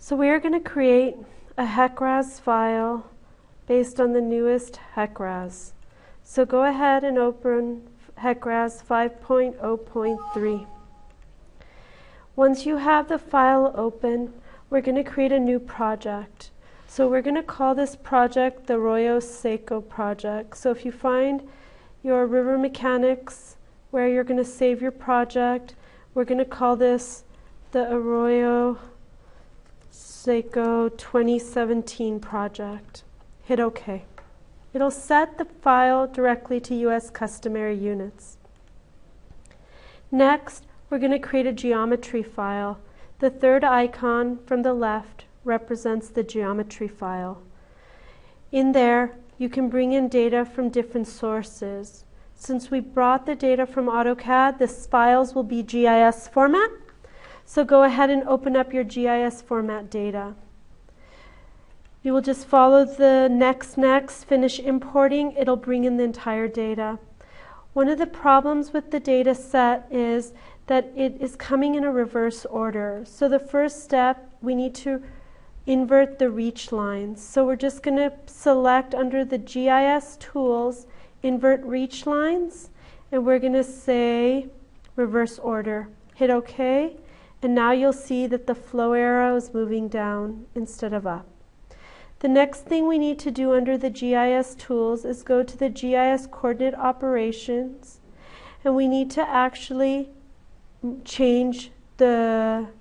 So we are going to create a HEC-RAS file based on the newest HEC-RAS. So go ahead and open HEC-RAS 5.0.3. Once you have the file open, we're going to create a new project. So we're going to call this project the Arroyo Seco project. So if you find your river mechanics where you're going to save your project, we're going to call this the Arroyo Seco 2017 project. Hit OK. It'll set the file directly to US customary units. Next, we're going to create a geometry file. The third icon from the left represents the geometry file. In there, you can bring in data from different sources. Since we brought the data from AutoCAD, the files will be GIS format. So go ahead and open up your GIS format data. You will just follow the next, finish importing. It'll bring in the entire data. One of the problems with the data set is that it is coming in a reverse order. So the first step, we need to invert the reach lines. So we're just going to select under the GIS tools, invert reach lines, and we're going to say reverse order. Hit OK. And now you'll see that the flow arrow is moving down instead of up. The next thing we need to do under the GIS tools is go to the GIS coordinate operations, and we need to actually change under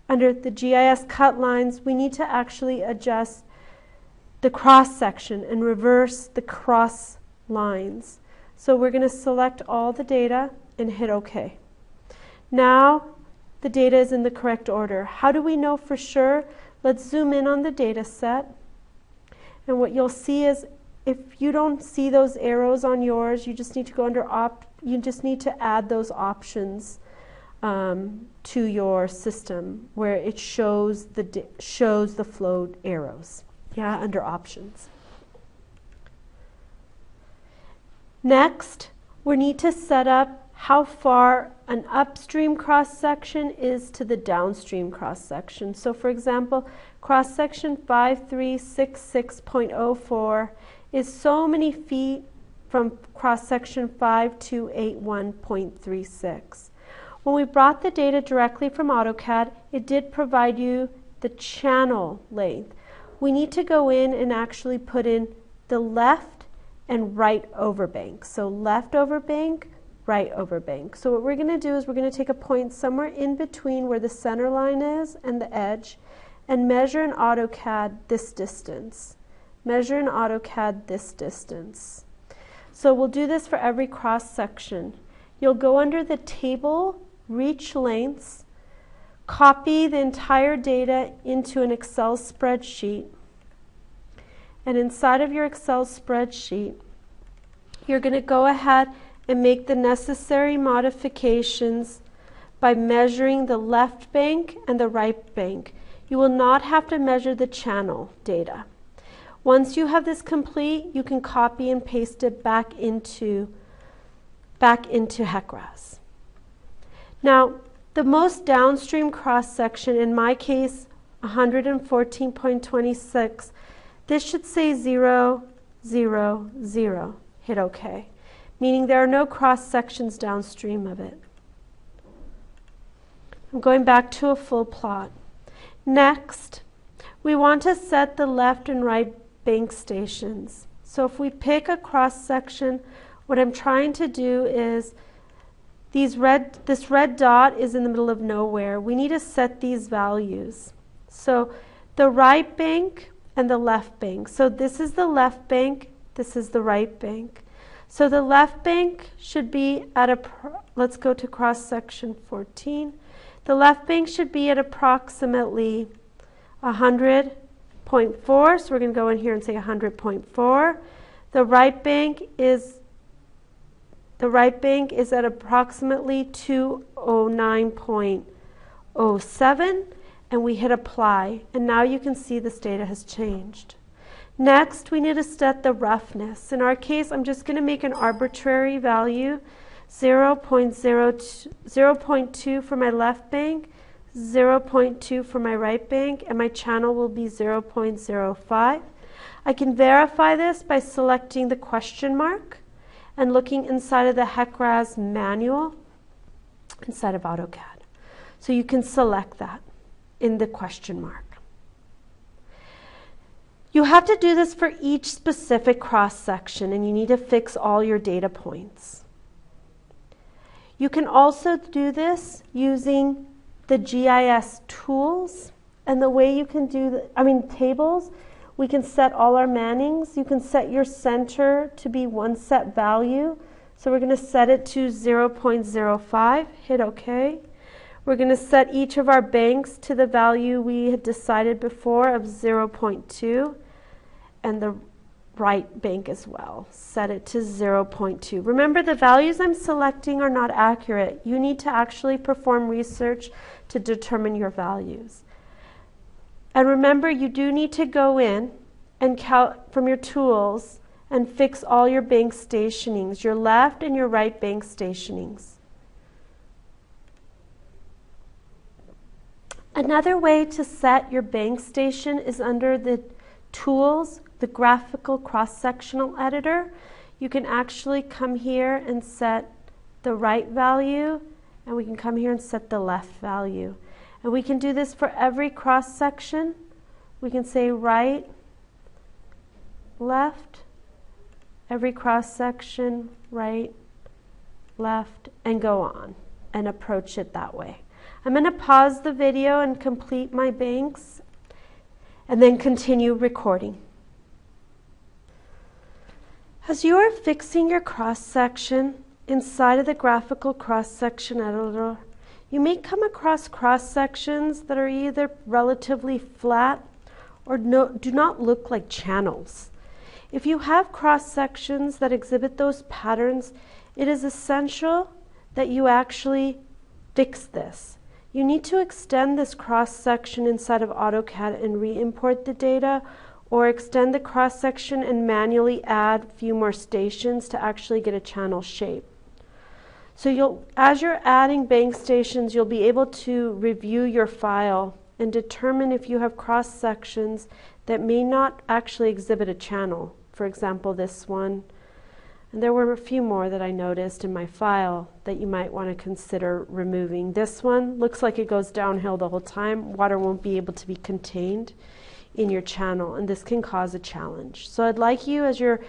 the GIS cut lines, we need to actually adjust the cross section and reverse the cross lines. So we're going to select all the data and hit OK. Now the data is in the correct order. How do we know for sure? Let's zoom in on the data set. And what you'll see is if you don't see those arrows on yours, you just need to go under you just need to add those options to your system where it shows the flowed arrows. Yeah, under options. Next, we need to set up how far an upstream cross-section is to the downstream cross-section. So for example, cross-section 5366.04 is so many feet from cross-section 5281.36. When we brought the data directly from AutoCAD, it did provide you the channel length. We need to go in and actually put in the left and right overbank. So left overbank, right overbank. So what we're going to do is we're going to take a point somewhere in between where the center line is and the edge and measure in AutoCAD this distance. Measure in AutoCAD this distance. So we'll do this for every cross section. You'll go under the table, reach lengths, copy the entire data into an Excel spreadsheet, and inside of your Excel spreadsheet, you're going to go ahead and make the necessary modifications by measuring the left bank and the right bank. You will not have to measure the channel data. Once you have this complete, you can copy and paste it back into HEC-RAS. Now, the most downstream cross-section, in my case, 114.26, this should say 0, 0, 0. Hit OK. Meaning there are no cross-sections downstream of it. I'm going back to a full plot. Next, we want to set the left and right bank stations. So if we pick a cross-section, what I'm trying to do is this red dot is in the middle of nowhere. We need to set these values. So the right bank and the left bank. So this is the left bank, this is the right bank. So the left bank should be at let's go to cross section 14. The left bank should be at approximately 100.4. So we're going to go in here and say 100.4. The right bank is at approximately 209.07, and we hit apply. And now you can see this data has changed. Next, we need to set the roughness. In our case, I'm just going to make an arbitrary value, 0.2 for my left bank, 0.2 for my right bank, and my channel will be 0.05. I can verify this by selecting the question mark and looking inside of the HEC-RAS manual inside of AutoCAD. So you can select that in the question mark. You have to do this for each specific cross-section, and you need to fix all your data points. You can also do this using the GIS tools, and the way you can do tables, we can set all our mannings. You can set your center to be one set value. So we're going to set it to 0.05, hit OK. We're going to set each of our banks to the value we had decided before of 0.2, and the right bank as well. Set it to 0.2. Remember, the values I'm selecting are not accurate. You need to actually perform research to determine your values. And remember, you do need to go in and count from your tools and fix all your bank stationings, your left and your right bank stationings. Another way to set your bank station is under the tools, the graphical cross-sectional editor. You can actually come here and set the right value, and we can come here and set the left value. And we can do this for every cross-section. We can say right, left, every cross-section, right, left, and go on and approach it that way. I'm going to pause the video and complete my banks and then continue recording. As you are fixing your cross-section inside of the graphical cross-section editor, you may come across cross-sections that are either relatively flat or do not look like channels. If you have cross-sections that exhibit those patterns, it is essential that you actually fix this. You need to extend this cross-section inside of AutoCAD and re-import the data, or extend the cross-section and manually add a few more stations to actually get a channel shape. So as you're adding bank stations, you'll be able to review your file and determine if you have cross-sections that may not actually exhibit a channel. For example, this one. And there were a few more that I noticed in my file that you might want to consider removing. This one looks like it goes downhill the whole time. Water won't be able to be contained in your channel, and this can cause a challenge. So I'd like you, as you're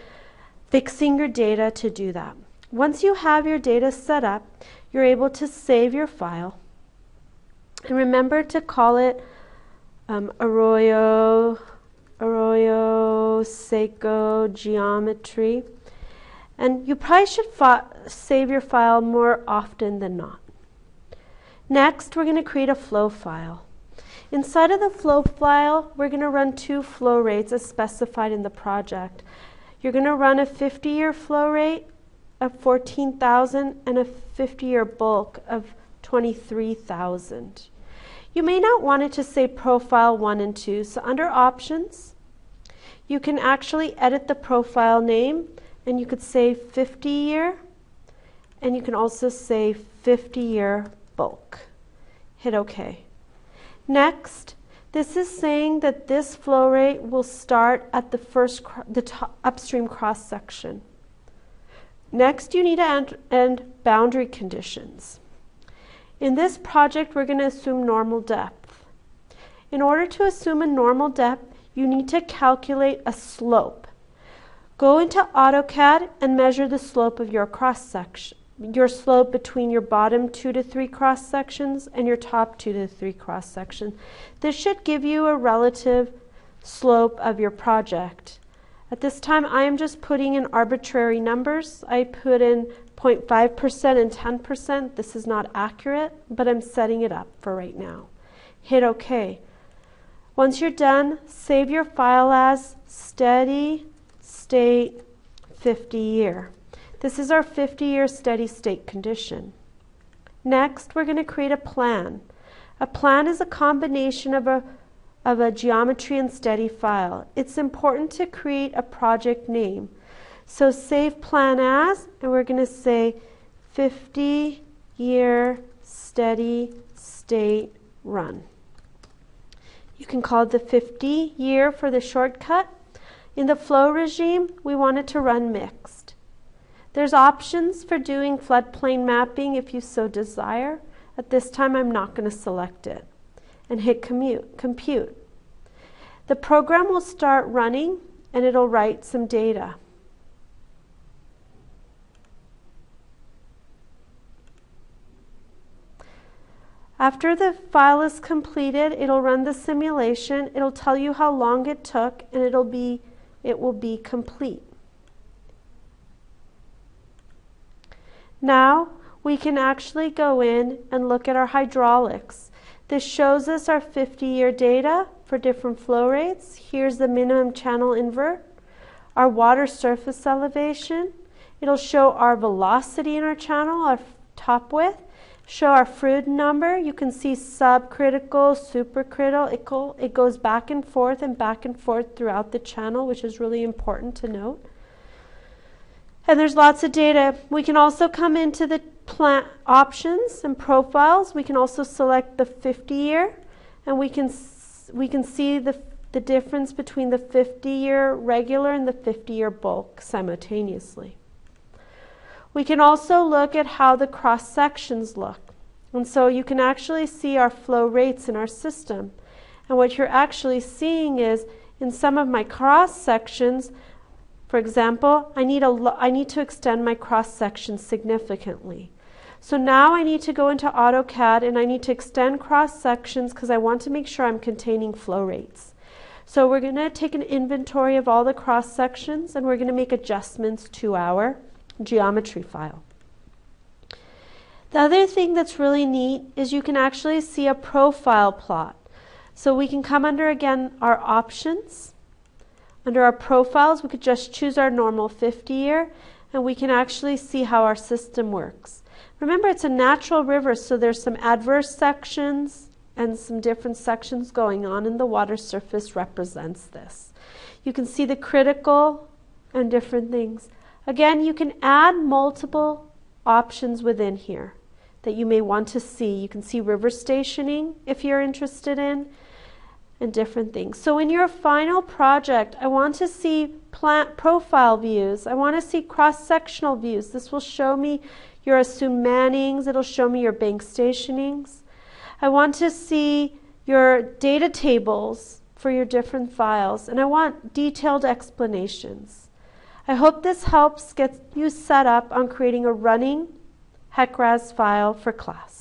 fixing your data, to do that. Once you have your data set up, you're able to save your file. And remember to call it Arroyo Seco Geometry. And you probably should save your file more often than not. Next, we're going to create a flow file. Inside of the flow file, we're going to run two flow rates as specified in the project. You're going to run a 50-year flow rate of 14,000 and a 50-year bulk of 23,000. You may not want it to say profile 1 and 2, so under options, you can actually edit the profile name, and you could say 50-year, and you can also say 50-year bulk. Hit OK. Next, this is saying that this flow rate will start at the top upstream cross-section. Next, you need to end boundary conditions. In this project, we're going to assume normal depth. In order to assume a normal depth, you need to calculate a slope. Go into AutoCAD and measure the slope of your cross-section, your slope between your bottom 2 to 3 cross-sections and your top 2 to 3 cross-sections. This should give you a relative slope of your project. At this time, I am just putting in arbitrary numbers. I put in 0.5% and 10%. This is not accurate, but I'm setting it up for right now. Hit OK. Once you're done, save your file as steady state 50-year. This is our 50-year steady state condition. Next, we're going to create a plan. A plan is a combination of a geometry and steady file. It's important to create a project name. So save plan as, and we're going to say 50-year steady state run. You can call it the 50 year for the shortcut. In the flow regime, we want it to run mixed. There's options for doing floodplain mapping if you so desire. At this time, I'm not going to select it. And hit compute. The program will start running and it'll write some data. After the file is completed, it'll run the simulation, it'll tell you how long it took, and it will be complete. Now we can actually go in and look at our hydraulics. This shows us our 50-year data for different flow rates. Here's the minimum channel invert, our water surface elevation. It'll show our velocity in our channel, our top width, show our fluid number. You can see subcritical, supercritical. It goes back and forth throughout the channel, which is really important to note. And there's lots of data. We can also come into the plant options and profiles. We can also select the 50-year, and we can see the difference between the 50-year regular and the 50-year bulk simultaneously. We can also look at how the cross sections look. And so you can actually see our flow rates in our system. And what you're actually seeing is in some of my cross sections, for example, I need to extend my cross section significantly. So now I need to go into AutoCAD and I need to extend cross sections because I want to make sure I'm containing flow rates. So we're going to take an inventory of all the cross sections and we're going to make adjustments to our geometry file. The other thing that's really neat is you can actually see a profile plot. So we can come under, again, our options. Under our profiles, we could just choose our normal 50-year, and we can actually see how our system works. Remember, it's a natural river, so there's some adverse sections and some different sections going on, and the water surface represents this. You can see the critical and different things. Again, you can add multiple options within here that you may want to see. You can see river stationing if you're interested in, and different things. So in your final project, I want to see plant profile views. I want to see cross-sectional views. This will show me your assumed mannings. It'll show me your bank stationings. I want to see your data tables for your different files, and I want detailed explanations. I hope this helps get you set up on creating a running HEC-RAS file for class.